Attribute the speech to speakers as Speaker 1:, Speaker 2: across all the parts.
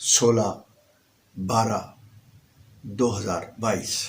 Speaker 1: 16/12/2022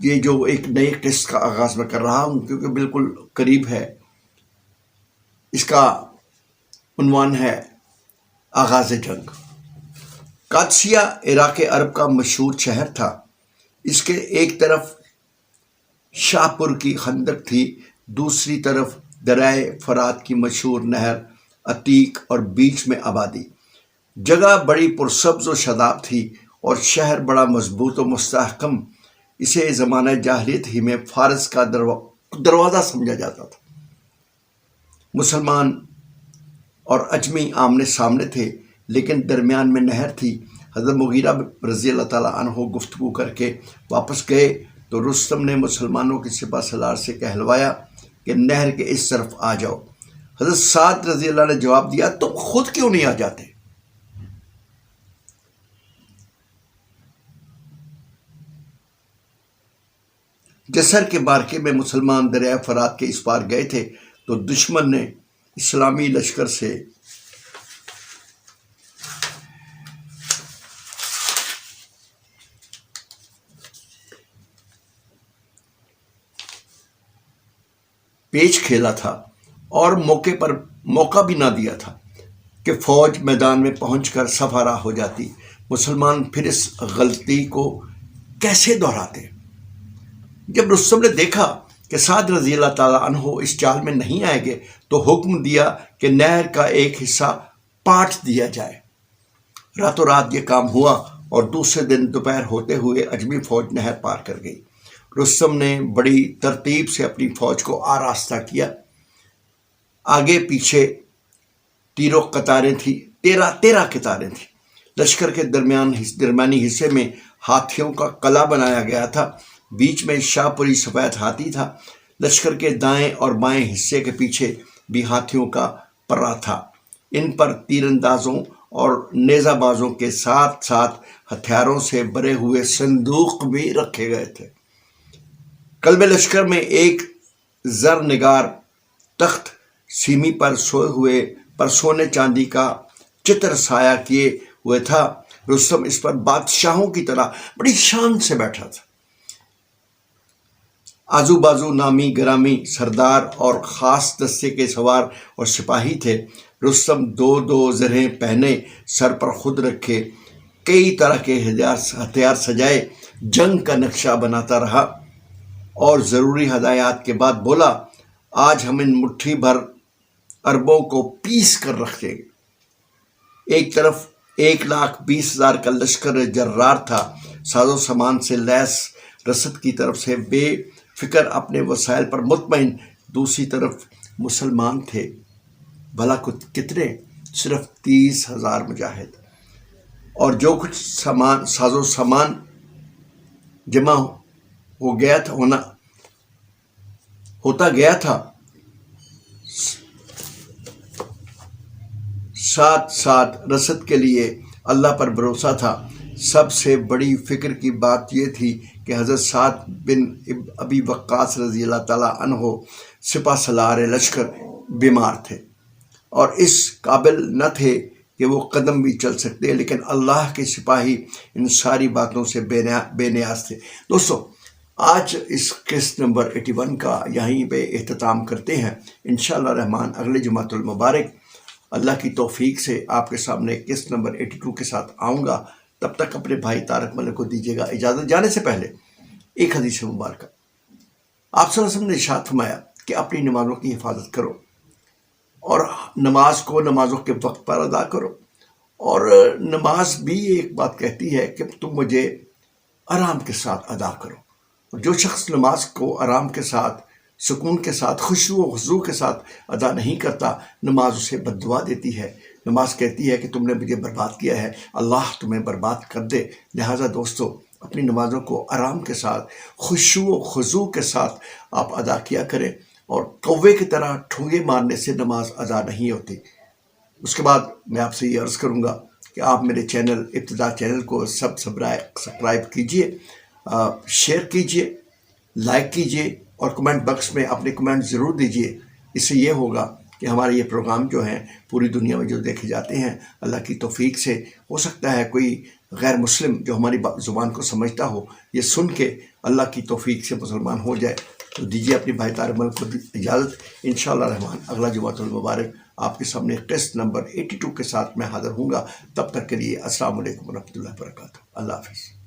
Speaker 1: یہ جو ایک نئے قسط کا آغاز میں کر رہا ہوں کیونکہ بالکل قریب ہے، اس کا عنوان ہے آغاز جنگ۔ قادسیہ عراق عرب کا مشہور شہر تھا۔ اس کے ایک طرف شاہ پور کی خندق تھی، دوسری طرف دریائے فرات کی مشہور نہر عتیق اور بیچ میں آبادی۔ جگہ بڑی پرسبز و شاداب تھی اور شہر بڑا مضبوط و مستحکم۔ اسے زمانہ جاہلیت ہی میں فارس کا دروازہ سمجھا جاتا تھا۔ مسلمان اور اجمی آمنے سامنے تھے، لیکن درمیان میں نہر تھی۔ حضرت مغیرہ رضی اللہ تعالیٰ عنہ گفتگو کر کے واپس گئے تو رستم نے مسلمانوں کے سپہ سالار سے کہلوایا کہ نہر کے اس طرف آ جاؤ۔ حضرت سعد رضی اللہ نے جواب دیا، تم خود کیوں نہیں آ جاتے؟ جسر کے بارکے میں مسلمان دریائے فرات کے اس پار گئے تھے تو دشمن نے اسلامی لشکر سے پیچ کھیلا تھا اور موقع بھی نہ دیا تھا کہ فوج میدان میں پہنچ کر سفارہ ہو جاتی۔ مسلمان پھر اس غلطی کو کیسے دہراتے؟ جب رستم نے دیکھا کہ سعد رضی اللہ تعالیٰ عنہ اس چال میں نہیں آئیں گے تو حکم دیا کہ نہر کا ایک حصہ پاٹ دیا جائے۔ راتوں رات یہ کام ہوا اور دوسرے دن دوپہر ہوتے ہوئے اجمی فوج نہر پار کر گئی۔ رستم نے بڑی ترتیب سے اپنی فوج کو آراستہ کیا۔ آگے پیچھے تیروں قطاریں تھیں، 13 قطاریں تھیں۔ لشکر کے درمیانی حصے میں ہاتھیوں کا قلعہ بنایا گیا تھا۔ بیچ میں شاہ پوری سفید ہاتھی تھا۔ لشکر کے دائیں اور بائیں حصے کے پیچھے بھی ہاتھیوں کا پرا تھا۔ ان پر تیر اندازوں اور نیزہ بازوں کے ساتھ ساتھ ہتھیاروں سے بھرے ہوئے صندوق بھی رکھے گئے تھے۔ قلب لشکر میں ایک زر نگار تخت سیمی پر سوئے ہوئے پر سونے چاندی کا چتر سایہ کیے ہوئے تھا۔ رستم اس پر بادشاہوں کی طرح بڑی شان سے بیٹھا تھا۔ آزو بازو نامی گرامی سردار اور خاص دستے کے سوار اور سپاہی تھے۔ رستم 2 زرہیں پہنے، سر پر خود رکھے، کئی طرح کے ہتھیار سجائے، جنگ کا نقشہ بناتا رہا اور ضروری ہدایات کے بعد بولا، آج ہم ان مٹھی بھر اربوں کو پیس کر رکھیں گے۔ ایک طرف 1,20,000 کا لشکر جرار تھا، ساز و سامان سے لیس، رسد کی طرف سے بے فکر، اپنے وسائل پر مطمئن۔ دوسری طرف مسلمان تھے، بھلا کتنے؟ صرف 30,000 مجاہد، اور جو کچھ ساز و سامان جمع ہوتا گیا تھا، ساتھ رسد کے لیے اللہ پر بھروسہ تھا۔ سب سے بڑی فکر کی بات یہ تھی کہ حضرت سعد بن ابی وقاص رضی اللہ تعالیٰ عنہ سپہ سالار لشکر بیمار تھے اور اس قابل نہ تھے کہ وہ قدم بھی چل سکتے، لیکن اللہ کے سپاہی ان ساری باتوں سے بے نیاز تھے۔ دوستو، آج اس قسط نمبر 81 کا یہیں پہ اختتام کرتے ہیں۔ انشاءاللہ رحمان اگلے جمعۃ المبارک اللہ کی توفیق سے آپ کے سامنے قسط نمبر 82 کے ساتھ آؤں گا۔ تب تک اپنے بھائی طارق ملک کو دیجیے گا اجازت۔ جانے سے پہلے ایک حدیث مبارکہ، آپ صلی اللہ علیہ وسلم نے ارشاد فرمایا کہ اپنی نمازوں کی حفاظت کرو اور نماز کو نمازوں کے وقت پر ادا کرو، اور نماز بھی ایک بات کہتی ہے کہ تم مجھے آرام کے ساتھ ادا کرو۔ جو شخص نماز کو آرام کے ساتھ، سکون کے ساتھ، خشوع و خضوع کے ساتھ ادا نہیں کرتا، نماز اسے بد دعا دیتی ہے۔ نماز کہتی ہے کہ تم نے مجھے برباد کیا ہے، اللہ تمہیں برباد کر دے۔ لہٰذا دوستو، اپنی نمازوں کو آرام کے ساتھ، خشوع و خضوع کے ساتھ آپ ادا کیا کریں، اور کوے کی طرح ٹھونگے مارنے سے نماز ادا نہیں ہوتی۔ اس کے بعد میں آپ سے یہ عرض کروں گا کہ آپ میرے ابتدا چینل کو سبسکرائب کیجئے، شیئر کیجئے، لائک کیجئے، اور کمنٹ باکس میں اپنے کمنٹ ضرور دیجئے۔ اس سے یہ ہوگا کہ ہمارے یہ پروگرام جو ہیں پوری دنیا میں جو دیکھے جاتے ہیں، اللہ کی توفیق سے ہو سکتا ہے کوئی غیر مسلم جو ہماری زبان کو سمجھتا ہو یہ سن کے اللہ کی توفیق سے مسلمان ہو جائے. تو دیجیے اپنی بھائی طارق ملک کو اجازت. انشاءاللہ رحمان اگلا جمعۃ المبارک آپ کے سامنے قسط نمبر 82 کے ساتھ میں حاضر ہوں گا. تب تک کے لیے السلام علیکم ورحمۃ اللہ وبرکاتہ. اللہ حافظ.